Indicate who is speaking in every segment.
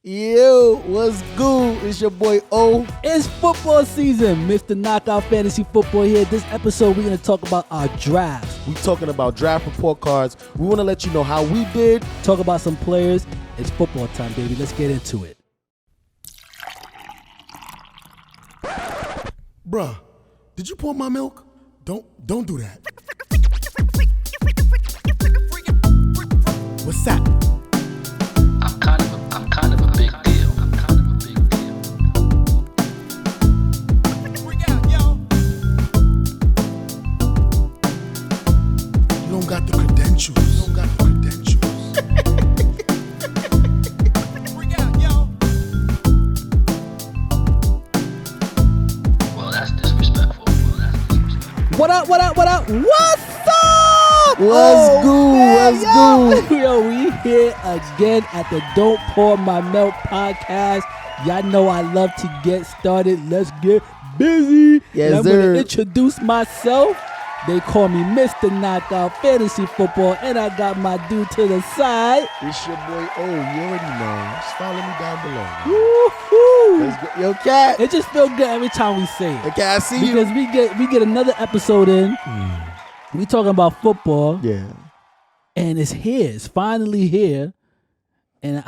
Speaker 1: Yo, what's good? It's your boy O.
Speaker 2: It's football season, Mr. Knockout Fantasy Football here. This episode, we're going to talk about our drafts.
Speaker 1: We talking about draft report cards. We want to let you know how we did.
Speaker 2: Talk about some players. It's football time, baby. Let's get into it.
Speaker 3: Bruh, did you pour my milk? Don't do that. What's that?
Speaker 4: I'm kind of a big deal.
Speaker 3: You don't got the credentials.
Speaker 4: Well, that's disrespectful.
Speaker 2: What up? What's up?
Speaker 1: What's good?
Speaker 2: Yo, we here again at the Don't Pour My Milk podcast. Y'all know I love to get started. Let's get busy.
Speaker 1: Yes,
Speaker 2: and I'm
Speaker 1: sir.
Speaker 2: going to introduce myself. They call me Mr. Knockout Fantasy Football, and I got my dude to the side.
Speaker 1: It's your boy O. You already know. Just follow me down below.
Speaker 2: Woo-hoo.
Speaker 1: Let's go. Yo, Cat.
Speaker 2: It just feels good every time we say
Speaker 1: Hey,
Speaker 2: it.
Speaker 1: Cat, I see you.
Speaker 2: Because we get another episode in. We talking about football,
Speaker 1: Yeah.
Speaker 2: and it's here. It's finally here. And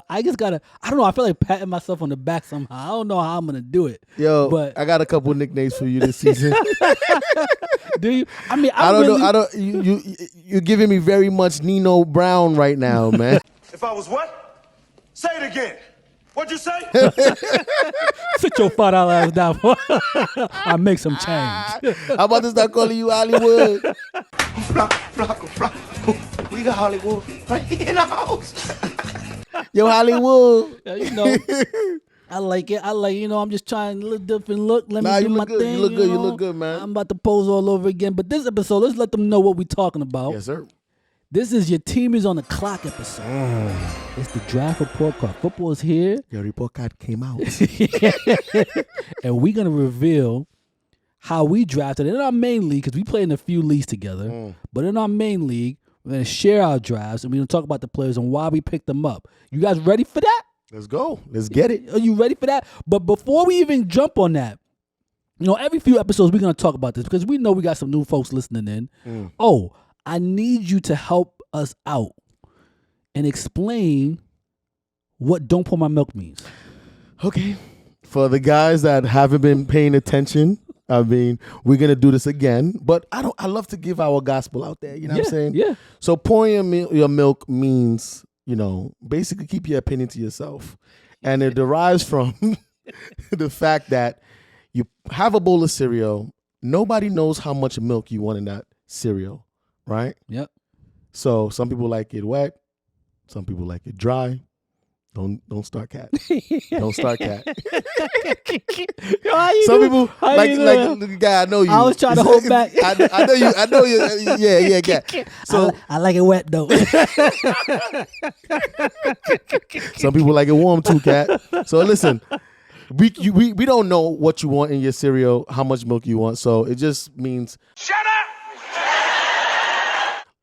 Speaker 2: I just gotta, I don't know, I feel like patting myself on the back somehow. I don't know how I'm gonna do it.
Speaker 1: Yo,
Speaker 2: But
Speaker 1: I got a couple nicknames for you this season.
Speaker 2: do you? I mean,
Speaker 1: I don't know. You're giving me very much Nino Brown right now, man.
Speaker 5: If I was what? Say it again. What'd you say?
Speaker 2: Sit your $5 ass down. I'll make some change.
Speaker 1: How about to start calling you Hollywood?
Speaker 5: We got Hollywood right here in the house.
Speaker 1: Yo, Hollywood.
Speaker 2: Yeah, you know, I like it. I'm just trying a little different look. Let me
Speaker 1: Nah,
Speaker 2: do
Speaker 1: you
Speaker 2: my
Speaker 1: look good.
Speaker 2: thing.
Speaker 1: You look good. You
Speaker 2: know?
Speaker 1: look good, man.
Speaker 2: I'm about to pose all over again. But this episode, let's let them know what we're talking about.
Speaker 1: Yes, sir.
Speaker 2: This is your team is on the clock episode. It's the draft report card. Football is here.
Speaker 1: Your report card came out.
Speaker 2: And we're going to reveal how we drafted in our main league, because we play in a few leagues together. But in our main league, we're going to share our drafts, and we're going to talk about the players and why we picked them up. You guys ready for that?
Speaker 1: Let's go. Let's get it.
Speaker 2: Are you ready for that? But before we even jump on that, every few episodes we're going to talk about this, because we know we got some new folks listening in. Oh, I need you to help us out and explain what Don't Pour My Milk means.
Speaker 1: Okay. For the guys that haven't been paying attention, I mean, we're going to do this again. But I love to give our gospel out there. You know what I'm saying?
Speaker 2: Yeah.
Speaker 1: So pouring your milk means, basically keep your opinion to yourself. And it derives from the fact that you have a bowl of cereal. Nobody knows how much milk you want in that cereal, right?
Speaker 2: Yep.
Speaker 1: So some people like it wet. Some people like it dry. Don't start Cat. Don't start Cat. Some people like the guy. I know you.
Speaker 2: I was trying to hold back.
Speaker 1: I know you. I know you. Yeah, Cat. So
Speaker 2: I like it wet though.
Speaker 1: some people like it warm too, Cat. So listen, we don't know what you want in your cereal, how much milk you want. So it just means
Speaker 5: Shut up!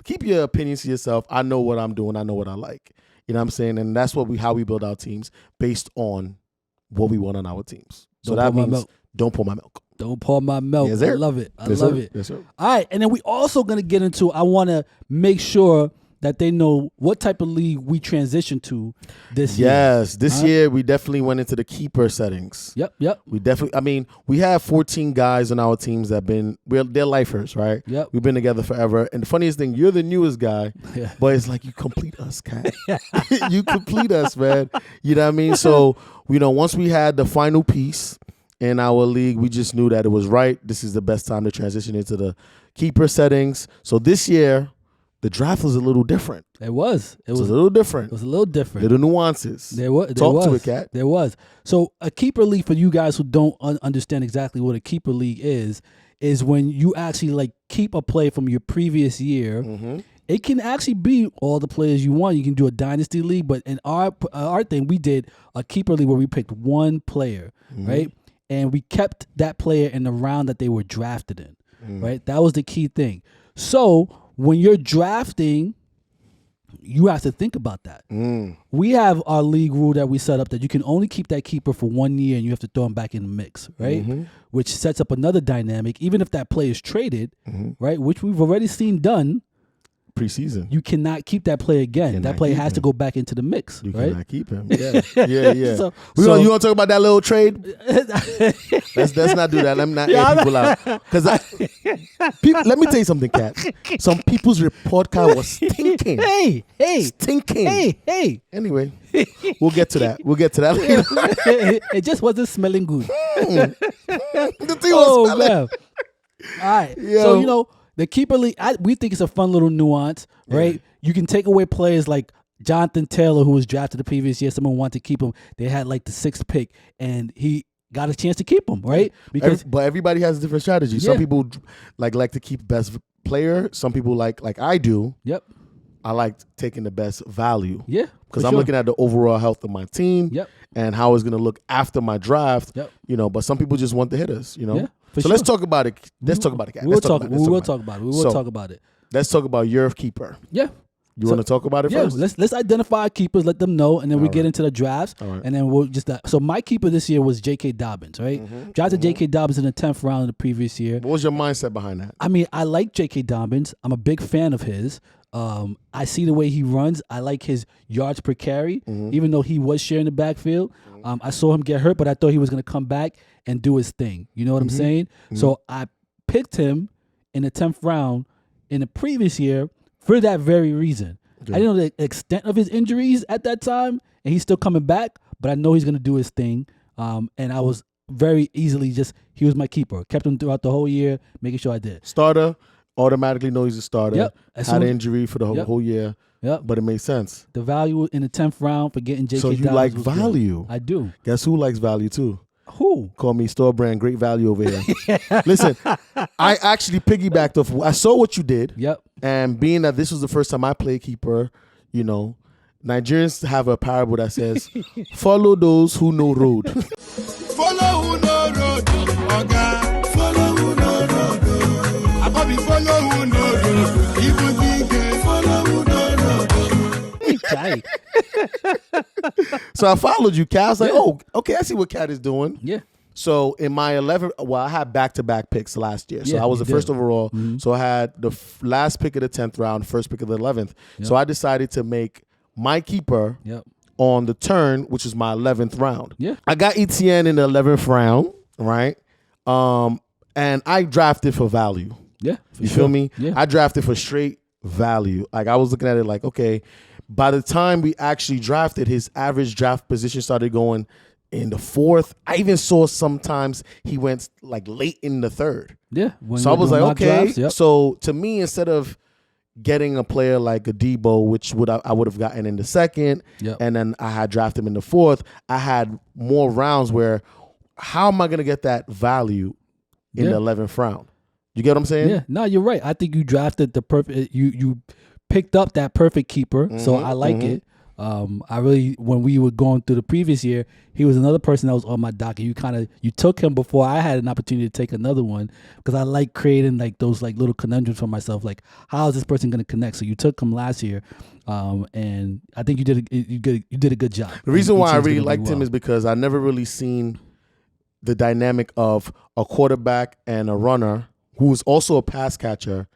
Speaker 1: keep your opinions to yourself. I know what I'm doing. I know what I like. You know what I'm saying? And that's how we build our teams, based on what we want on our teams. So that means don't pour my milk.
Speaker 2: Don't pour my milk.
Speaker 1: Yes, sir.
Speaker 2: I love it. I
Speaker 1: Yes,
Speaker 2: love
Speaker 1: sir.
Speaker 2: it.
Speaker 1: Yes, sir.
Speaker 2: All right. And then we also going to get into, I want to make sure that they know what type of league we transition to this year.
Speaker 1: Yes, this year we definitely went into the keeper settings.
Speaker 2: Yep.
Speaker 1: We have 14 guys on our teams that they're lifers, right?
Speaker 2: Yep.
Speaker 1: We've been together forever. And the funniest thing, you're the newest guy,
Speaker 2: Yeah.
Speaker 1: but it's like you complete us, Cat. You complete us, man. You know what I mean? So, once we had the final piece in our league, we just knew that it was right. This is the best time to transition into the keeper settings. So this year, the draft was a little different.
Speaker 2: It was
Speaker 1: a little different.
Speaker 2: It was a little different.
Speaker 1: Little nuances. Talk to it, Cat.
Speaker 2: There was. So a keeper league, for you guys who don't understand exactly what a keeper league is when you actually keep a play from your previous year.
Speaker 1: Mm-hmm.
Speaker 2: It can actually be all the players you want. You can do a dynasty league, but in our thing, we did a keeper league where we picked one player, right? And we kept that player in the round that they were drafted in, right? That was the key thing. So when you're drafting you have to think about that. We have our league rule that we set up that you can only keep that keeper for 1 year and you have to throw him back in the mix, right? Which sets up another dynamic. Even if that player is traded, right, which we've already seen done,
Speaker 1: preseason.
Speaker 2: you cannot keep that player again.
Speaker 1: Cannot
Speaker 2: That player
Speaker 1: keep
Speaker 2: has to
Speaker 1: him.
Speaker 2: go back into the mix,
Speaker 1: You
Speaker 2: right?
Speaker 1: cannot keep him. Yeah.
Speaker 2: So-
Speaker 1: You
Speaker 2: so-
Speaker 1: want to talk about that little trade? Let's not do that. Let me not air people out. Because let me tell you something, Kat. Some people's report card was stinking.
Speaker 2: Hey,
Speaker 1: Stinking.
Speaker 2: hey.
Speaker 1: Anyway, we'll get to that. We'll get to that later.
Speaker 2: It just wasn't smelling good.
Speaker 1: The thing was smelling.
Speaker 2: Man. All right.
Speaker 1: Yo.
Speaker 2: So, the keeper league, we think it's a fun little nuance, right? You can take away players like Jonathan Taylor, who was drafted the previous year. Someone wanted to keep him. They had like the 6th pick, and he got a chance to keep him, right?
Speaker 1: But everybody has a different strategy. Some
Speaker 2: Yeah.
Speaker 1: people like to keep best player. Some people like I do.
Speaker 2: Yep.
Speaker 1: I like taking the best value.
Speaker 2: Yeah.
Speaker 1: Because
Speaker 2: for
Speaker 1: I'm
Speaker 2: sure.
Speaker 1: looking at the overall health of my team.
Speaker 2: Yep.
Speaker 1: And how it's going to look after my draft.
Speaker 2: Yep.
Speaker 1: But some people just want the hitters.
Speaker 2: Yeah, for
Speaker 1: so
Speaker 2: sure.
Speaker 1: let's talk about it. Let's talk about it.
Speaker 2: We will talk about it. We will talk about it.
Speaker 1: Let's talk about your keeper.
Speaker 2: Yeah.
Speaker 1: You want to talk about it
Speaker 2: Yeah,
Speaker 1: first?
Speaker 2: let's identify our keepers, let them know, and then we get
Speaker 1: right.
Speaker 2: into the drafts,
Speaker 1: All right.
Speaker 2: and then we'll just. So my keeper this year was J.K. Dobbins, right? Drafted J.K. Dobbins in the 10th round of the previous year.
Speaker 1: What was your mindset behind that?
Speaker 2: I mean, I like J.K. Dobbins. I'm a big fan of his. I see the way he runs. I like his yards per carry, even though he was sharing the backfield. I saw him get hurt, but I thought he was going to come back and do his thing. You know what I'm saying? So I picked him in the 10th round in the previous year for that very reason. I didn't know the extent of his injuries at that time, and he's still coming back, but I know he's going to do his thing. And I was very easily he was my keeper. Kept him throughout the whole year, making sure I did.
Speaker 1: Starter, automatically know he's a starter.
Speaker 2: Yep. As
Speaker 1: Had
Speaker 2: soon
Speaker 1: an
Speaker 2: as-
Speaker 1: injury for the
Speaker 2: Yep.
Speaker 1: whole year,
Speaker 2: Yep.
Speaker 1: but it made sense.
Speaker 2: The value in the 10th round for getting J.K.
Speaker 1: So you
Speaker 2: Dobbins
Speaker 1: like
Speaker 2: was good.
Speaker 1: value.
Speaker 2: I do.
Speaker 1: Guess who likes value too?
Speaker 2: Who?
Speaker 1: Call me store brand, great value over here. Listen, I actually piggybacked off. I saw what you did.
Speaker 2: Yep.
Speaker 1: And being that this was the first time I played keeper, Nigerians have a parable that says, follow those who know road.
Speaker 3: Follow who no road, Oga. Follow who no road. Abobi follow who no road. Even think follow who no road.
Speaker 2: Tight.
Speaker 1: So I followed you, Kat. I was like, oh, okay, I see what Kat is doing.
Speaker 2: Yeah.
Speaker 1: So in my 11th, I had back-to-back picks last year. So
Speaker 2: Yeah,
Speaker 1: I was
Speaker 2: you
Speaker 1: the first
Speaker 2: did.
Speaker 1: overall. So I had the last pick of the 10th round, first pick of the 11th. So I decided to make my keeper
Speaker 2: Yep.
Speaker 1: on the turn, which is my 11th round.
Speaker 2: Yeah.
Speaker 1: I got ETN in the 11th round, right? And I drafted for value.
Speaker 2: Yeah. for
Speaker 1: You
Speaker 2: sure.
Speaker 1: feel me?
Speaker 2: Yeah.
Speaker 1: I drafted for straight value. Like I was looking at it like, okay, by the time we actually drafted, his average draft position started going in the 4th. I even saw sometimes he went like late in the 3rd.
Speaker 2: Yeah. When
Speaker 1: So I
Speaker 2: we're
Speaker 1: was
Speaker 2: doing
Speaker 1: like,
Speaker 2: mock
Speaker 1: okay.
Speaker 2: drafts, yep.
Speaker 1: So to me, instead of getting a player like a Debo, which I would have gotten in the 2nd,
Speaker 2: Yep.
Speaker 1: and then I had drafted him in the 4th, I had more rounds where how am I going to get that value in
Speaker 2: Yeah.
Speaker 1: the 11th round? You get what I'm saying?
Speaker 2: Yeah. No, you're right. I think you drafted the perfect. You picked up that perfect keeper. So I like it. I really, when we were going through the previous year, he was another person that was on my docket. You took him before I had an opportunity to take another one because I like creating like those like little conundrums for myself. Like, how is this person going to connect? So you took him last year, and I think you did a good job.
Speaker 1: The reason
Speaker 2: And
Speaker 1: why I
Speaker 2: ETN's
Speaker 1: really
Speaker 2: gonna do
Speaker 1: liked him
Speaker 2: well.
Speaker 1: is because I never really seen the dynamic of a quarterback and a runner who was also a pass catcher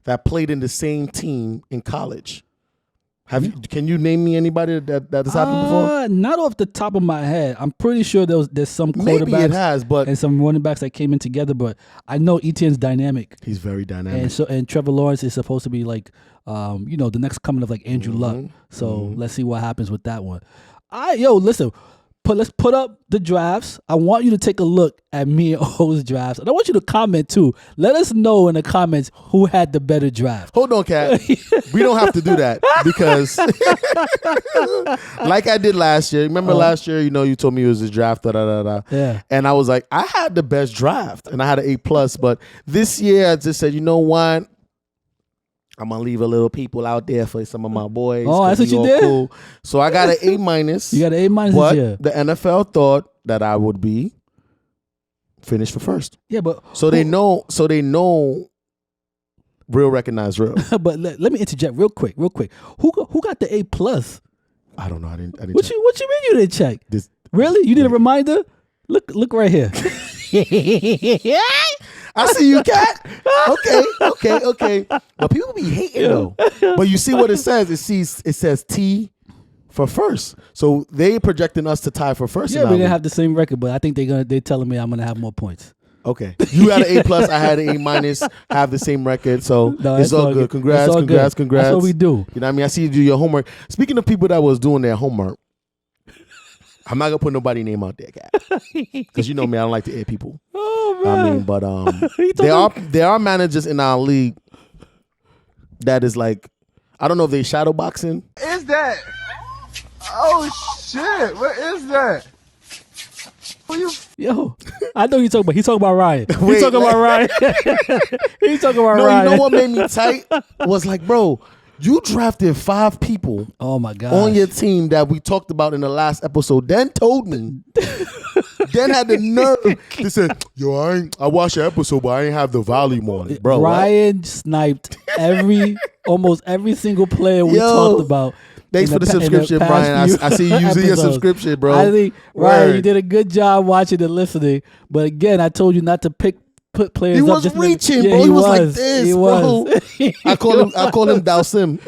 Speaker 1: that played in the same team in college. Can you name me anybody that has happened before?
Speaker 2: Not off the top of my head. I'm pretty sure there's some quarterbacks
Speaker 1: Maybe it has, but
Speaker 2: and some running backs that came in together. But I know Etienne's dynamic,
Speaker 1: he's very dynamic.
Speaker 2: and Trevor Lawrence is supposed to be like, the next coming of like Andrew Luck. So let's see what happens with that one. Listen. Let's put up the drafts. I want you to take a look at me and O's drafts. And I want you to comment too. Let us know in the comments who had the better draft.
Speaker 1: Hold on, Kat. We don't have to do that because, like I did last year. Remember last year? You told me it was a draft. Da, da, da, da.
Speaker 2: Yeah.
Speaker 1: And I was like, I had the best draft, and I had an A+. But this year, I just said, you know what? I'm gonna leave a little people out there for some of my boys.
Speaker 2: Oh,
Speaker 1: 'cause
Speaker 2: that's
Speaker 1: we
Speaker 2: what you
Speaker 1: all
Speaker 2: did?
Speaker 1: Cool. So I got an A-.
Speaker 2: You got an A-
Speaker 1: But
Speaker 2: this year.
Speaker 1: the NFL thought that I would be finished for first.
Speaker 2: Yeah, but
Speaker 1: So they know Real recognize real.
Speaker 2: But let me interject real quick. Who got the A+?
Speaker 1: I don't know. I didn't
Speaker 2: What
Speaker 1: check.
Speaker 2: you mean you didn't check?
Speaker 1: This,
Speaker 2: Really? You need a reminder? Look right here.
Speaker 1: I see you, cat. Okay. But people be hating though. But you see what it says? It says T for first. So they projecting us to tie for first.
Speaker 2: Yeah, we're gonna have the same record, but I think they're telling me I'm gonna have more points.
Speaker 1: Okay. You had an A+, I had an A-, have the same record. So
Speaker 2: No,
Speaker 1: it's all good. Congrats.
Speaker 2: That's what we do.
Speaker 1: You know what I mean? I see you do your homework. Speaking of people that was doing their homework, I'm not gonna put nobody's name out there, guy. Because you know me, I don't like to air people.
Speaker 2: Oh man.
Speaker 1: I mean, but there are managers in our league that is like, I don't know if they shadow boxing.
Speaker 3: Is that? Oh shit! What is that? Who you?
Speaker 2: Yo, I know he's talking about Ryan.
Speaker 1: Wait,
Speaker 2: He's talking about Ryan. He's talking about
Speaker 1: No,
Speaker 2: Ryan.
Speaker 1: you know what made me tight was like, bro, you drafted 5 people
Speaker 2: Oh my god.
Speaker 1: on your team that we talked about in the last episode. Then told me, then had the nerve to say, yo, I watched the episode, but I ain't have the volume on it, bro.
Speaker 2: Ryan sniped almost every single player we talked about.
Speaker 1: Thanks
Speaker 2: in
Speaker 1: for the
Speaker 2: in
Speaker 1: subscription,
Speaker 2: past
Speaker 1: Brian.
Speaker 2: few
Speaker 1: I see you using your
Speaker 2: episodes.
Speaker 1: subscription, bro.
Speaker 2: I think Ryan,
Speaker 1: Word.
Speaker 2: you did a good job watching and listening. But again, I told you not to put players
Speaker 1: He
Speaker 2: up.
Speaker 1: was
Speaker 2: just
Speaker 1: reaching,
Speaker 2: yeah,
Speaker 1: bro. He was like this,
Speaker 2: He
Speaker 1: bro.
Speaker 2: was.
Speaker 1: I call him Dalsim.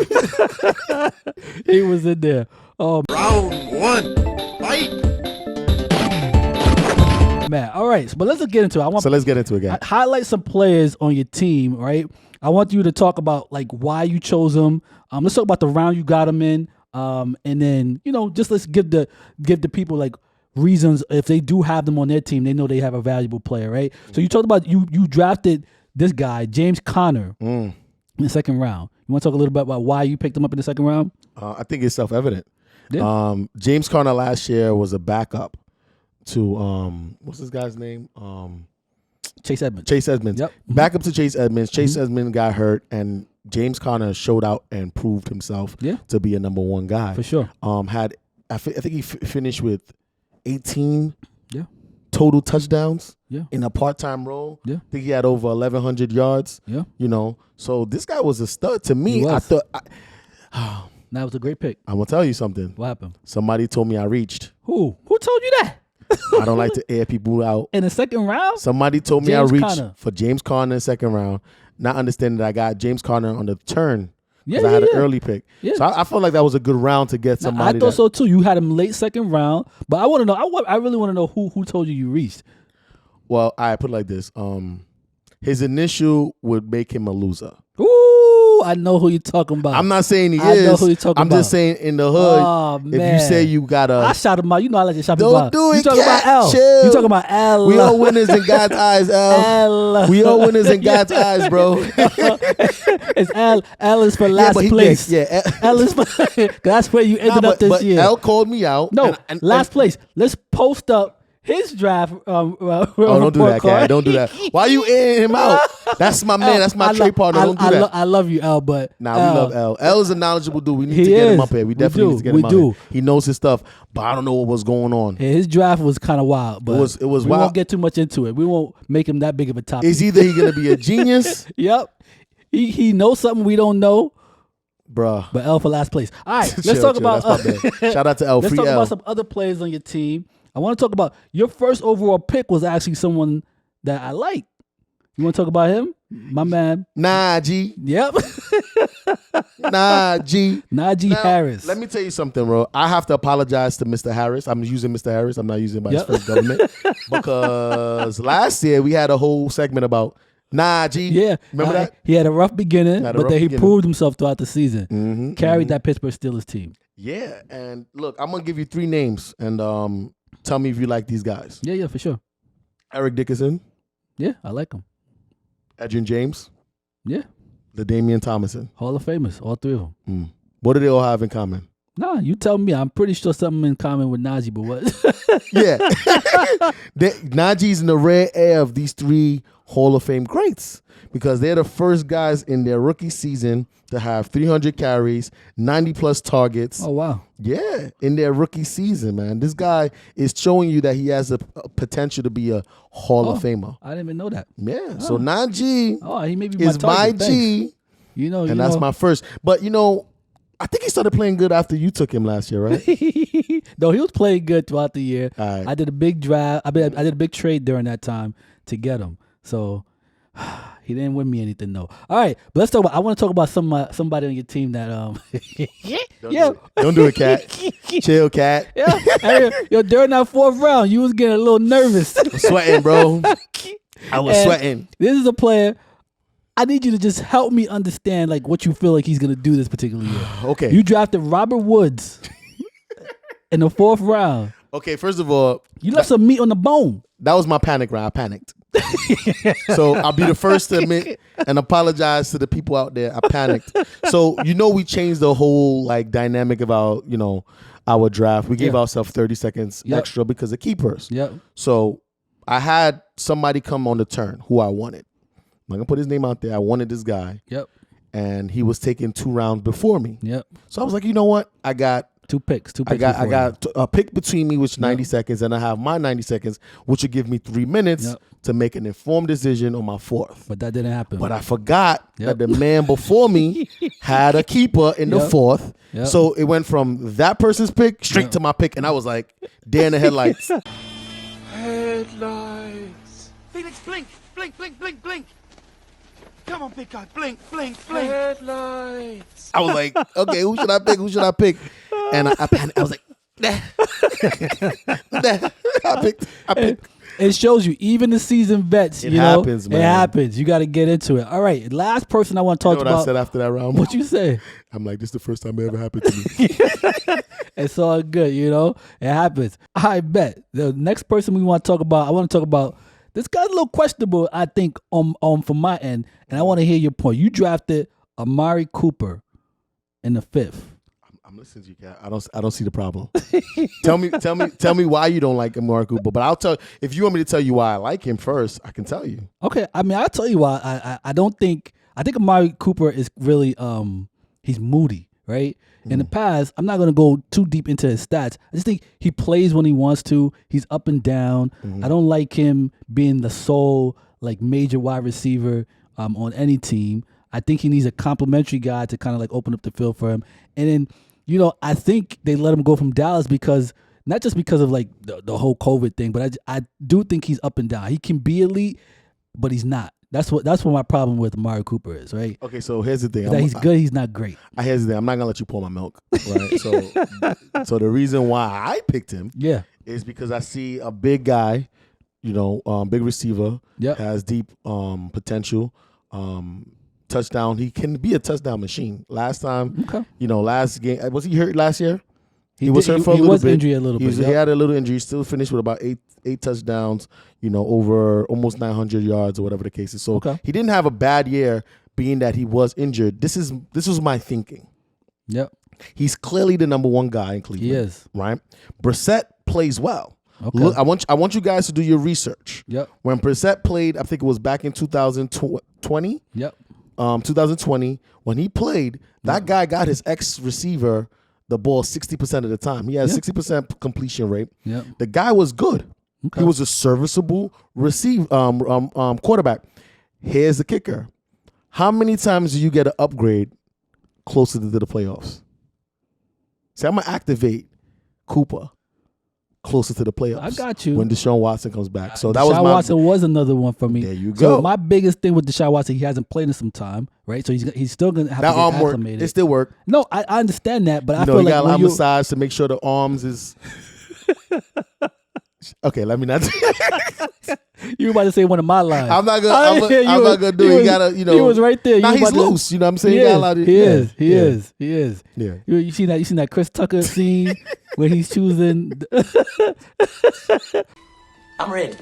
Speaker 2: He was in there. Oh
Speaker 3: Round 1. Fight.
Speaker 2: man. All right, but let's get into it.
Speaker 1: So let's get into it, guys.
Speaker 2: Highlight some players on your team, right? I want you to talk about like why you chose them. Let's talk about the round you got them in, and then just let's give the people like reasons if they do have them on their team, they know they have a valuable player, right? So you talked about you drafted this guy James Conner in the second round. You want to talk a little bit about why you picked him up in the second round?
Speaker 1: I think it's self-evident.
Speaker 2: Yeah.
Speaker 1: James Conner last year was a backup to what's this guy's name?
Speaker 2: Chase Edmonds.
Speaker 1: Chase Edmonds.
Speaker 2: Yep.
Speaker 1: Backup to Chase Edmonds. Chase Edmonds got hurt, and James Conner showed out and proved himself to be a number 1 guy.
Speaker 2: For sure.
Speaker 1: I think he finished with 18
Speaker 2: Yeah.
Speaker 1: total touchdowns
Speaker 2: Yeah.
Speaker 1: in a part-time role.
Speaker 2: Yeah.
Speaker 1: I think he had over 1,100 yards.
Speaker 2: Yeah.
Speaker 1: So this guy was a stud to me.
Speaker 2: He was.
Speaker 1: I thought
Speaker 2: That was a great pick.
Speaker 1: I'm gonna tell you something.
Speaker 2: What happened?
Speaker 1: Somebody told me I reached.
Speaker 2: Who told you that?
Speaker 1: I don't like to air people out.
Speaker 2: In the second round?
Speaker 1: Somebody told me
Speaker 2: James
Speaker 1: I reached
Speaker 2: Conner.
Speaker 1: for James Conner in the second round, not understanding that I got James Conner on the turn because
Speaker 2: Yeah,
Speaker 1: I had
Speaker 2: yeah,
Speaker 1: an
Speaker 2: yeah.
Speaker 1: early pick.
Speaker 2: Yeah.
Speaker 1: So I felt like that was a good round to get somebody.
Speaker 2: I thought so too. You had him late second round, but I want to know. I really want to know who told you reached.
Speaker 1: Well, I put it like this. His initial would make him a loser.
Speaker 2: Ooh, I know who you're talking about.
Speaker 1: I'm not saying he
Speaker 2: I
Speaker 1: is.
Speaker 2: know who you're talking
Speaker 1: I'm just
Speaker 2: about.
Speaker 1: saying in the hood,
Speaker 2: Oh,
Speaker 1: if you
Speaker 2: man.
Speaker 1: say you got
Speaker 2: I
Speaker 1: a
Speaker 2: shot him out. You know I like to shot
Speaker 1: Don't
Speaker 2: people out.
Speaker 1: do it,
Speaker 2: You talking
Speaker 1: cat.
Speaker 2: about L?
Speaker 1: Chill.
Speaker 2: You talking about L?
Speaker 1: we all winners in God's eyes, L.
Speaker 2: L.
Speaker 1: We all winners in God's eyes, bro.
Speaker 2: It's L. L is for last
Speaker 1: but he
Speaker 2: place.
Speaker 1: did, yeah.
Speaker 2: L is for. That's where you ended up this
Speaker 1: but
Speaker 2: year.
Speaker 1: L called me out.
Speaker 2: No,
Speaker 1: and
Speaker 2: last place. Let's post up his draft.
Speaker 1: Oh, don't do that, Cat. Don't do that. Why you airing him out? That's my man. That's my trade partner. Don't do that.
Speaker 2: I love you, L, but
Speaker 1: Nah, we love L. L is a knowledgeable dude. We need
Speaker 2: He
Speaker 1: to get him
Speaker 2: is.
Speaker 1: up here. We
Speaker 2: We
Speaker 1: definitely
Speaker 2: do.
Speaker 1: need to get
Speaker 2: We
Speaker 1: him up
Speaker 2: do.
Speaker 1: here. He knows his stuff, but I don't know what was going on.
Speaker 2: Yeah, his draft was kind of wild, but
Speaker 1: It was
Speaker 2: we
Speaker 1: wild.
Speaker 2: won't get too much into it. We won't make him that big of a topic.
Speaker 1: Is either he gonna be a genius,
Speaker 2: Yep. He knows something we don't know,
Speaker 1: bruh?
Speaker 2: but L for last place. All right, let's
Speaker 1: Chill,
Speaker 2: talk
Speaker 1: chill.
Speaker 2: about
Speaker 1: That's my bad. Shout out to L.
Speaker 2: let's
Speaker 1: Free
Speaker 2: talk
Speaker 1: L.
Speaker 2: about some other players on your team. I want to talk about your first overall pick was actually someone that I like. You want to talk about him? My man.
Speaker 1: Nah, G.
Speaker 2: Yep.
Speaker 1: Nah, G.
Speaker 2: Najee
Speaker 1: Now,
Speaker 2: Harris.
Speaker 1: Let me tell you something, bro. I have to apologize to Mr. Harris. I'm using Mr. Harris. I'm not using by his
Speaker 2: Yep.
Speaker 1: first government because last year we had a whole segment about Nah, G.
Speaker 2: Yeah.
Speaker 1: Remember that?
Speaker 2: He had a rough beginning,
Speaker 1: Had a
Speaker 2: but
Speaker 1: rough
Speaker 2: then he
Speaker 1: beginning.
Speaker 2: proved himself throughout the season.
Speaker 1: Mm-hmm,
Speaker 2: Carried that Pittsburgh Steelers team.
Speaker 1: Yeah, and look, I'm gonna give you 3 names and tell me if you like these guys.
Speaker 2: Yeah, for sure.
Speaker 1: Eric Dickinson,
Speaker 2: Yeah, I like him.
Speaker 1: Edgerrin James,
Speaker 2: Yeah.
Speaker 1: LaDainian Tomlinson.
Speaker 2: Hall of Famers, all 3 of them.
Speaker 1: What do they all have in common?
Speaker 2: Nah, you tell me. I'm pretty sure something in common with Najee, but what?
Speaker 1: Yeah. Najee's in the rare air of these 3 Hall of Fame greats because they're the first guys in their rookie season to have 300 carries, 90 plus targets.
Speaker 2: Oh, wow.
Speaker 1: Yeah, in their rookie season, man. This guy is showing you that he has a potential to be a Hall of Famer.
Speaker 2: I didn't even know that.
Speaker 1: Yeah, so 9G
Speaker 2: He may be
Speaker 1: is my
Speaker 2: target.
Speaker 1: G.
Speaker 2: Thanks. You know,
Speaker 1: and that's my first. But, I think he started playing good after you took him last year, right?
Speaker 2: No, he was playing good throughout the year.
Speaker 1: All right.
Speaker 2: I did a big draft. I did a big trade during that time to get him. So he didn't win me anything, though. All right, but let's talk about. I want to talk about somebody on your team that
Speaker 1: Don't do it, Cat. Chill, Cat.
Speaker 2: Yo, during that 4th round, you was getting a little nervous.
Speaker 1: I'm sweating, bro. I was sweating.
Speaker 2: This is a player. I need you to just help me understand like what you feel like he's gonna do this particular year.
Speaker 1: Okay.
Speaker 2: You drafted Robert Woods in the 4th round.
Speaker 1: Okay, first of all,
Speaker 2: You left some meat on the bone.
Speaker 1: that was my panic round. I panicked. So I'll be the first to admit and apologize to the people out there. I panicked. So we changed the whole like dynamic of our draft. We gave ourselves 30 seconds extra because of keepers.
Speaker 2: Yep.
Speaker 1: So I had somebody come on the turn who I wanted. I'm not gonna put his name out there. I wanted this guy.
Speaker 2: Yep.
Speaker 1: And he was taken 2 rounds before me.
Speaker 2: Yep.
Speaker 1: So I was like, you know what? I got
Speaker 2: 2 picks.
Speaker 1: I got a pick between me, which 90 seconds, and I have my 90 seconds, which will give me 3 minutes to make an informed decision on my 4th.
Speaker 2: But that didn't happen.
Speaker 1: But I forgot that the man before me had a keeper in the 4th.
Speaker 2: Yep.
Speaker 1: So it went from that person's pick straight to my pick, and I was like, deer in the headlights.
Speaker 5: Headlights. Felix, blink, blink, blink, blink, blink. Come on, big guy, blink, blink, blink. Headlights.
Speaker 1: I was like, okay, who should I pick? Who should I pick? And I panicked. I was like, nah. Nah. I picked.
Speaker 2: It shows you, even the seasoned vets,
Speaker 1: It happens, man.
Speaker 2: It happens. You got to get into it. All right, last person I want to talk
Speaker 1: You know what
Speaker 2: about.
Speaker 1: I said after that round?
Speaker 2: What you say?
Speaker 1: I'm like, this is the first time it ever happened to me.
Speaker 2: It's all good, It happens. I bet. The next person we want to talk about, I want to talk about, this guy's a little questionable, I think, from my end, and I want to hear your point. You drafted Amari Cooper in the 5th.
Speaker 1: I'm listening to you, Cat. I don't see the problem. tell me why you don't like Amari Cooper. But I'll tell. If you want me to tell you why I like him first, I can tell you.
Speaker 2: Okay, I mean, I'll tell you why. I don't think. I think Amari Cooper is really he's moody, right? In the past, I'm not going to go too deep into his stats. I just think he plays when he wants to. He's up and down. I don't like him being the sole like major wide receiver on any team. I think he needs a complimentary guy to kind of like open up the field for him. And then, I think they let him go from Dallas because not just because of like the whole COVID thing, but I do think he's up and down. He can be elite, but he's not. That's what my problem with Amari Cooper is, right?
Speaker 1: Okay, so here's the thing.
Speaker 2: That he's good, he's not great.
Speaker 1: Here's the thing. I'm not gonna let you pour my milk, right? So the reason why I picked him, is because I see a big guy, big receiver, has deep potential, touchdown. He can be a touchdown machine. Last time, last game, was he hurt last year? He was hurt for a little bit.
Speaker 2: Injured a little bit.
Speaker 1: He had a little injury. Still finished with about eight touchdowns. Over almost 900 yards or whatever the case is. So he didn't have a bad year, being that he was injured. This was my thinking.
Speaker 2: Yep.
Speaker 1: He's clearly the number 1 guy in Cleveland.
Speaker 2: He is.
Speaker 1: Right. Brissett plays well.
Speaker 2: Okay.
Speaker 1: Look, I want you guys to do your research.
Speaker 2: Yep.
Speaker 1: When Brissett played, I think it was back in 2020.
Speaker 2: Yep.
Speaker 1: 2020, when he played, that guy got his ex-receiver the ball 60% of the time. He had 60% completion rate.
Speaker 2: Yep.
Speaker 1: The guy was good. Okay. He was a serviceable quarterback. Here's the kicker. How many times do you get an upgrade closer to the playoffs? See, I'm going to activate Cooper closer to the playoffs.
Speaker 2: I got you.
Speaker 1: When Deshaun Watson comes back. So that
Speaker 2: Deshaun
Speaker 1: was
Speaker 2: Watson was another one for me.
Speaker 1: There you go.
Speaker 2: So my biggest thing with Deshaun Watson, he hasn't played in some time, right? So he's still going to have
Speaker 1: that
Speaker 2: to get
Speaker 1: arm
Speaker 2: acclimated.
Speaker 1: work. It still work.
Speaker 2: No, I understand that, but I feel
Speaker 1: you
Speaker 2: like
Speaker 1: got a
Speaker 2: when
Speaker 1: lot
Speaker 2: you
Speaker 1: massage to make sure the arms is... Okay, let me not.
Speaker 2: You were about to say one of my lines.
Speaker 1: I'm not gonna do it. You gotta,
Speaker 2: He was right there.
Speaker 1: Now he's loose. You know what I'm saying?
Speaker 2: He is.
Speaker 1: Yeah.
Speaker 2: You seen that Chris Tucker scene where he's choosing.
Speaker 6: I'm ready.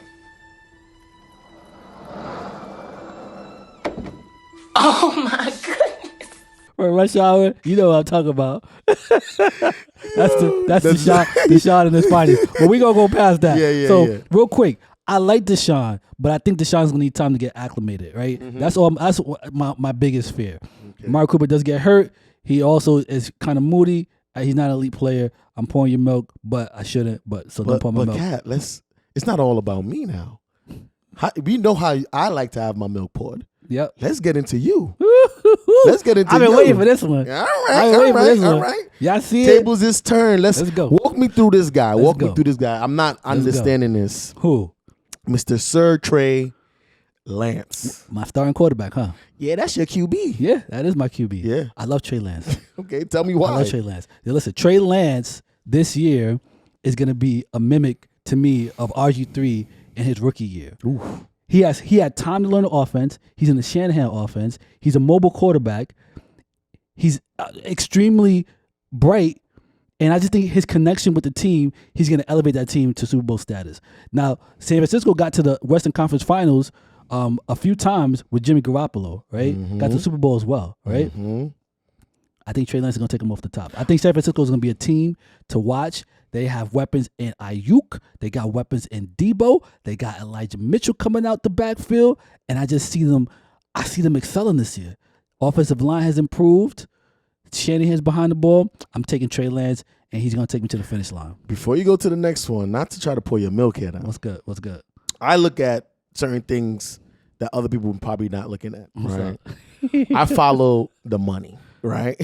Speaker 6: Oh my goodness.
Speaker 2: For rush hour, you know what I'm talking about. that's the shot in this finals. But we gonna go past that.
Speaker 1: Yeah.
Speaker 2: So real quick, I like Deshaun, but I think Deshaun's gonna need time to get acclimated. Right. That's all. That's my biggest fear. Mark Cooper does get hurt. He also is kind of moody. He's not an elite player. I'm pouring your milk, but I shouldn't. Don't pour my milk.
Speaker 1: Cat, it's not all about me now. We know how I like to have my milk poured.
Speaker 2: Yep.
Speaker 1: Let's get into you. Let's get into you.
Speaker 2: I've been waiting for this one.
Speaker 1: All right. All right.
Speaker 2: Y'all see it?
Speaker 1: Tables is turned. Let's go. Walk me through this guy.
Speaker 2: Let's go.
Speaker 1: Me through this guy. I'm not understanding this.
Speaker 2: Who?
Speaker 1: Mr. Sir Trey Lance.
Speaker 2: My starting quarterback, huh?
Speaker 1: Yeah, that's your QB.
Speaker 2: Yeah, that is my QB.
Speaker 1: Yeah.
Speaker 2: I love Trey Lance.
Speaker 1: Okay, tell me why.
Speaker 2: I love Trey Lance. Yeah, listen, Trey Lance this year is going to be a mimic to me of RG3 in his rookie year.
Speaker 1: Oof.
Speaker 2: He had time to learn the offense. He's in the Shanahan offense. He's a mobile quarterback. He's extremely bright. And I just think his connection with the team, he's going to elevate that team to Super Bowl status. Now, San Francisco got to the Western Conference Finals a few times with Jimmy Garoppolo, right? Got to the Super Bowl as well, right? I think Trey Lance is going to take him off the top. I think San Francisco is going to be a team to watch. They have weapons in Ayuk. They got weapons in Debo. They got Elijah Mitchell coming out the backfield. And I just see them excelling this year. Offensive line has improved. Shanahan's behind the ball. I'm taking Trey Lance, and he's going to take me to the finish line.
Speaker 1: Before you go to the next one, not to try to pour your milk here now.
Speaker 2: What's good?
Speaker 1: I look at certain things that other people are probably not looking at, right? I follow the money, right?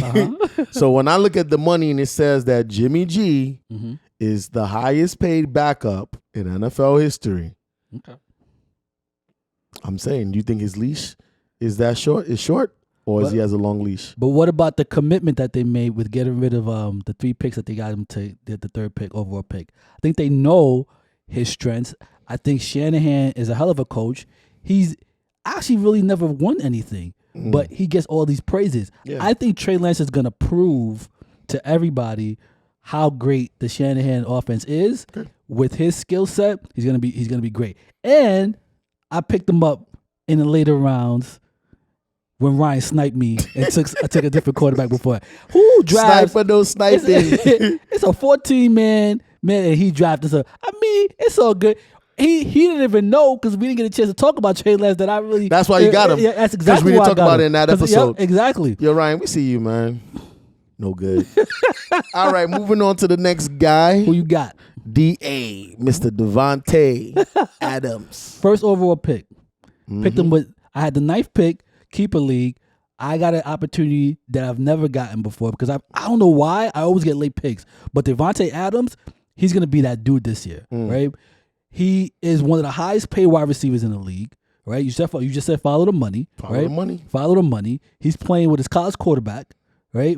Speaker 1: So when I look at the money and it says that Jimmy G is the highest paid backup in NFL history,
Speaker 2: Okay.
Speaker 1: I'm saying, do you think his leash is that short? Is short? Or is he has a long leash?
Speaker 2: But what about the commitment that they made with getting rid of the 3 picks that they got him to get the 3rd pick, overall pick? I think they know his strengths. I think Shanahan is a hell of a coach. He's actually really never won anything, but he gets all these praises.
Speaker 1: Yeah.
Speaker 2: I think Trey Lance is going to prove to everybody how great the Shanahan offense is.
Speaker 1: Okay.
Speaker 2: With his skill set, he's gonna be great. And I picked him up in the later rounds when Ryan sniped me and I took a different quarterback before. Who drives?
Speaker 1: Sniper, no sniping.
Speaker 2: It's a 14-man, and he drafted. So I mean, it's all good. He didn't even know because we didn't get a chance to talk about Trey Lance. That I really.
Speaker 1: That's why you got him.
Speaker 2: Yeah, that's exactly
Speaker 1: we didn't
Speaker 2: why
Speaker 1: talk about it in that episode.
Speaker 2: Yep, exactly.
Speaker 1: Yo, Ryan, we see you, man. No good. All right, moving on to the next guy.
Speaker 2: Who you got?
Speaker 1: DA, Mr. Devante Adams.
Speaker 2: First overall pick. Picked him with. I had the 9th pick. Keeper league, I got an opportunity that I've never gotten before because I don't know why I always get late picks. But Devante Adams, he's gonna be that dude this year, right? He is one of the highest paid wide receivers in the league, right? You just said follow the money, right? Follow the money. He's playing with his college quarterback, right?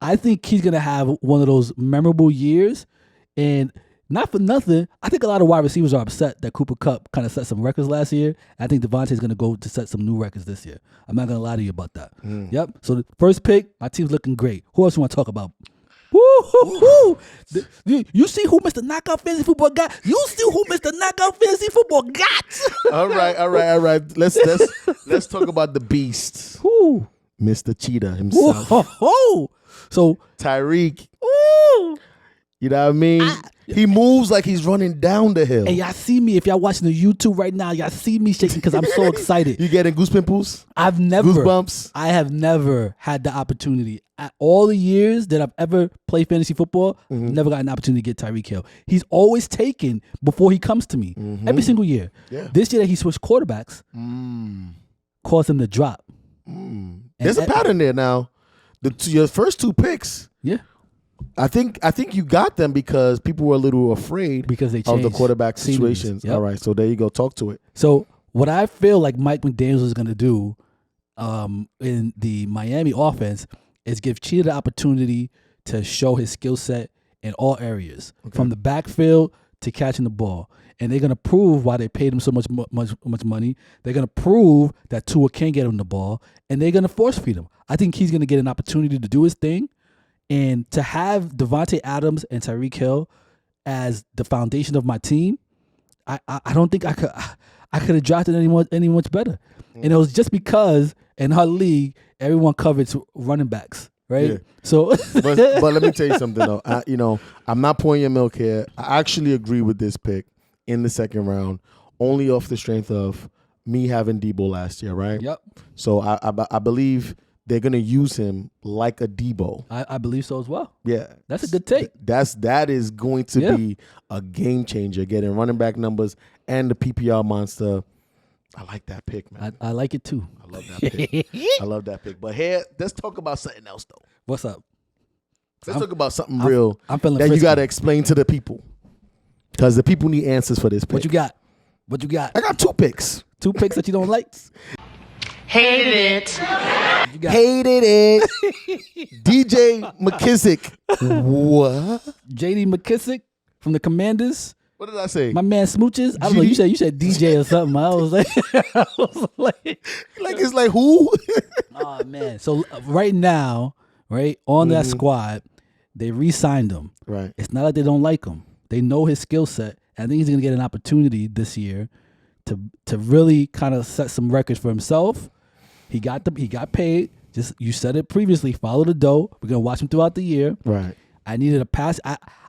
Speaker 2: I think he's gonna have one of those memorable years, and not for nothing, I think a lot of wide receivers are upset that Cooper Kupp kind of set some records last year. I think Devontae's going to go to set some new records this year. I'm not going to lie to you about that. Yep. So the first pick, my team's looking great. Who else you want to talk about? Woo-hoo-hoo. You see who Mr. Knockout Fantasy Football got? You see who Mr. Knockout Fantasy Football got?
Speaker 1: All right. Let's talk about the beast.
Speaker 2: Who?
Speaker 1: Mr. Cheetah himself.
Speaker 2: Woo-hoo-hoo. So
Speaker 1: Tyreek.
Speaker 2: Woo.
Speaker 1: You know what I mean? He moves like he's running down the hill.
Speaker 2: And y'all see me, if y'all watching the YouTube right now, y'all see me shaking because I'm so excited.
Speaker 1: You getting goose pimples?
Speaker 2: Goosebumps? I have never had the opportunity. At all the years that I've ever played fantasy football, never got an opportunity to get Tyreek Hill. He's always taken before he comes to me. Every single year. Yeah. This year that he switched quarterbacks caused him to drop.
Speaker 1: There's a pattern there now. Your first 2 picks.
Speaker 2: Yeah.
Speaker 1: I think you got them because people were a little afraid
Speaker 2: because they
Speaker 1: of the
Speaker 2: changed
Speaker 1: quarterback situations.
Speaker 2: Yep.
Speaker 1: All right, so there you go. Talk to it.
Speaker 2: So what I feel like Mike McDaniels is going to do in the Miami offense is give Cheetah the opportunity to show his skill set in all areas, from the backfield to catching the ball. And they're going to prove why they paid him so much money. They're going to prove that Tua can get him the ball, and they're going to force feed him. I think he's going to get an opportunity to do his thing. And to have Devante Adams and Tyreek Hill as the foundation of my team, I don't think I could have drafted any much better. And it was just because in our league everyone covers running backs, right? Yeah. So,
Speaker 1: but let me tell you something though. I'm not pouring your milk here. I actually agree with this pick in the 2nd round, only off the strength of me having Debo last year, right?
Speaker 2: Yep.
Speaker 1: So I believe they're gonna use him like a Debo.
Speaker 2: I believe so as well.
Speaker 1: Yeah,
Speaker 2: That's a good take.
Speaker 1: That is going to be a game changer. Getting running back numbers and the PPR monster. I like that pick, man.
Speaker 2: I like it too.
Speaker 1: I love that pick. I love that pick. But here, let's talk about something else though.
Speaker 2: What's up?
Speaker 1: Let's talk about something real
Speaker 2: I'm feeling
Speaker 1: that you
Speaker 2: frisky.
Speaker 1: got to explain to the people, because the people need answers for this pick.
Speaker 2: What you got? What you got?
Speaker 1: I got 2 picks.
Speaker 2: 2 picks that you don't like?
Speaker 6: Hated it.
Speaker 2: You got
Speaker 1: Hated it. DJ McKissick. What?
Speaker 2: J.D. McKissick from the Commanders.
Speaker 1: What did I say?
Speaker 2: My man Smooches. I don't know. You said DJ or something. I was like,
Speaker 1: Like it's like who?
Speaker 2: oh man. So right now, right on that squad, they re-signed him.
Speaker 1: Right.
Speaker 2: It's not like they don't like him. They know his skill set. I think he's gonna get an opportunity this year to really kind of set some records for himself. He got paid. Just you said it previously. Follow the dough. We're gonna watch him throughout the year.
Speaker 1: Right.
Speaker 2: I needed a pass.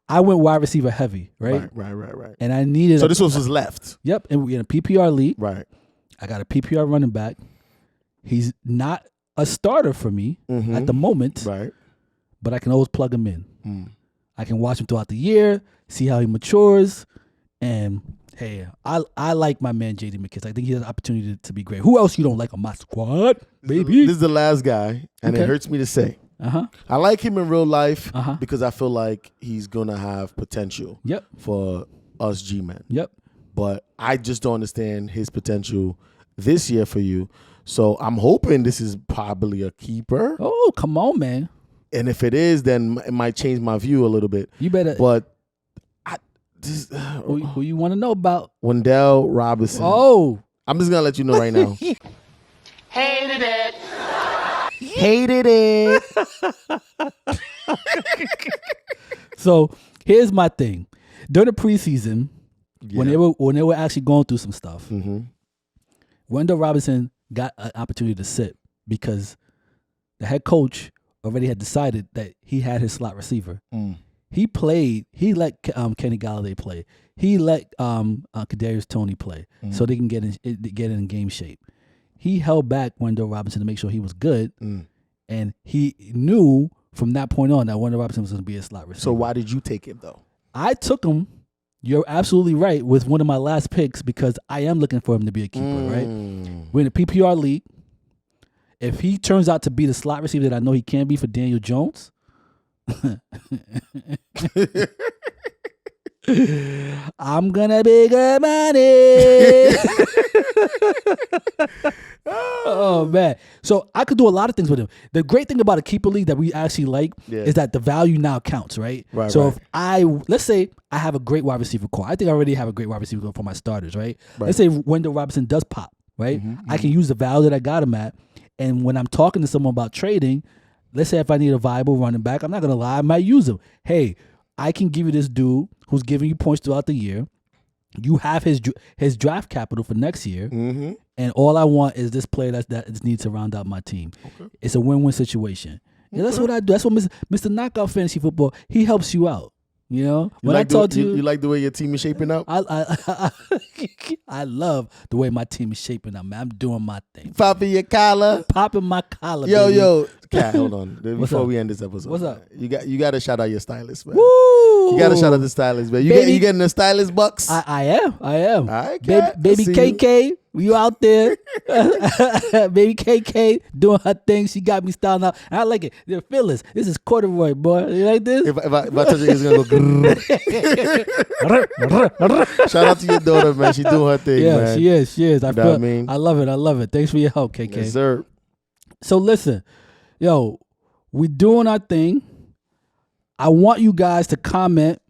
Speaker 2: I went wide receiver heavy, right?
Speaker 1: Right.
Speaker 2: And I needed.
Speaker 1: So this was left.
Speaker 2: Yep. And we're in a PPR league.
Speaker 1: Right.
Speaker 2: I got a PPR running back. He's not a starter for me at the moment,
Speaker 1: Right.
Speaker 2: but I can always plug him in. I can watch him throughout the year, see how he matures, and hey, I like my man J.D. McKissick. I think he has an opportunity to be great. Who else you don't like on my squad, baby?
Speaker 1: This is the last guy, and it hurts me to say. I like him in real life because I feel like he's gonna have potential.
Speaker 2: Yep.
Speaker 1: For us G-men.
Speaker 2: Yep.
Speaker 1: But I just don't understand his potential this year for you. So I'm hoping this is probably a keeper.
Speaker 2: Oh, come on, man.
Speaker 1: And if it is, then it might change my view a little bit.
Speaker 2: You better.
Speaker 1: But
Speaker 2: who you want to know about?
Speaker 1: Wendell Robinson.
Speaker 2: Oh.
Speaker 1: I'm just going to let you know right now.
Speaker 6: Hated it.
Speaker 1: Hated it.
Speaker 2: So here's my thing. During the preseason, when they were actually going through some stuff, Wendell Robinson got an opportunity to sit because the head coach already had decided that he had his slot receiver. He played. He let Kenny Galladay play. He let Kadarius Toney play so they can get in game shape. He held back Wendell Robinson to make sure he was good, and he knew from that point on that Wendell Robinson was going to be a slot receiver.
Speaker 1: So why did you take him though?
Speaker 2: I took him. You're absolutely right with one of my last picks because I am looking for him to be a keeper. Right? We're in a PPR league. If he turns out to be the slot receiver that I know he can be for Daniel Jones, I'm gonna be good money. Oh man! So I could do a lot of things with him. The great thing about a keeper league that we actually like is that the value now counts, right?
Speaker 1: Right.
Speaker 2: So if let's say I have a great wide receiver core. I think I already have a great wide receiver core for my starters, right? Let's say Wendell Robinson does pop, right? I can use the value that I got him at, and when I'm talking to someone about trading, let's say if I need a viable running back, I'm not gonna lie, I might use him. Hey, I can give you this dude who's giving you points throughout the year. You have his draft capital for next year, and all I want is this player that needs to round out my team. Okay. It's a win-win situation. Yeah, that's what I do. That's what Mr. Knockout Fantasy Football. He helps you out. You know, when I talk to you,
Speaker 1: you like the way your team is shaping up.
Speaker 2: I love the way my team is shaping up, man. I'm doing my thing.
Speaker 1: Popping your collar.
Speaker 2: Popping my collar.
Speaker 1: Yo,
Speaker 2: baby.
Speaker 1: yo, Cat, hold on. Before
Speaker 2: up?
Speaker 1: we end this episode,
Speaker 2: What's up?
Speaker 1: You got to shout out your stylist, man.
Speaker 2: Woo!
Speaker 1: You got to shout out the stylist, man. You getting the stylist bucks?
Speaker 2: I am.
Speaker 1: All right,
Speaker 2: Baby
Speaker 1: Cat, I see
Speaker 2: KK, you out there? Baby KK doing her thing. She got me styling out. And I like it. They're fearless. This is corduroy, boy. You like this?
Speaker 1: If I touch it, it's gonna go. Shout out to your daughter, man. She's doing her thing,
Speaker 2: Yeah,
Speaker 1: man.
Speaker 2: she is. I
Speaker 1: know what I mean?
Speaker 2: I love it. Thanks for your help, KK.
Speaker 1: Yes, sir.
Speaker 2: So listen, yo, we doing our thing. I want you guys to comment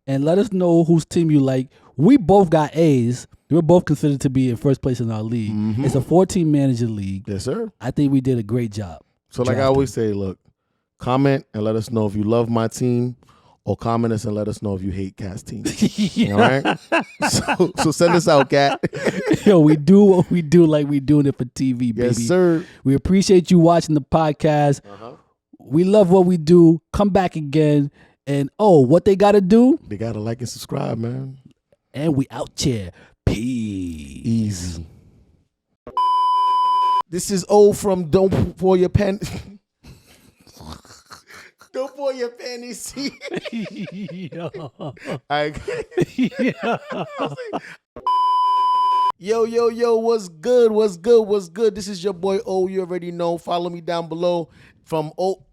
Speaker 2: and let us know whose team you like. We both got A's. We're both considered to be in first place in our league. It's a 14 manager league.
Speaker 1: Yes, sir.
Speaker 2: I think we did a great job.
Speaker 1: So like I always say, look, comment and let us know if you love my team, or comment us and let us know if you hate Cat's team. All right? So send us out, Cat.
Speaker 2: Yo, we do what we do like we doing it for TV, baby.
Speaker 1: Yes, sir.
Speaker 2: We appreciate you watching the podcast. We love what we do. Come back again. And what they got to do?
Speaker 1: They got to like and subscribe, man.
Speaker 2: And we out here. Peace.
Speaker 1: Easy. This is O from Don't Pour Your Pen. Don't pour your panties. Yo, what's good? What's good? This is your boy O. You already know. Follow me down below from O.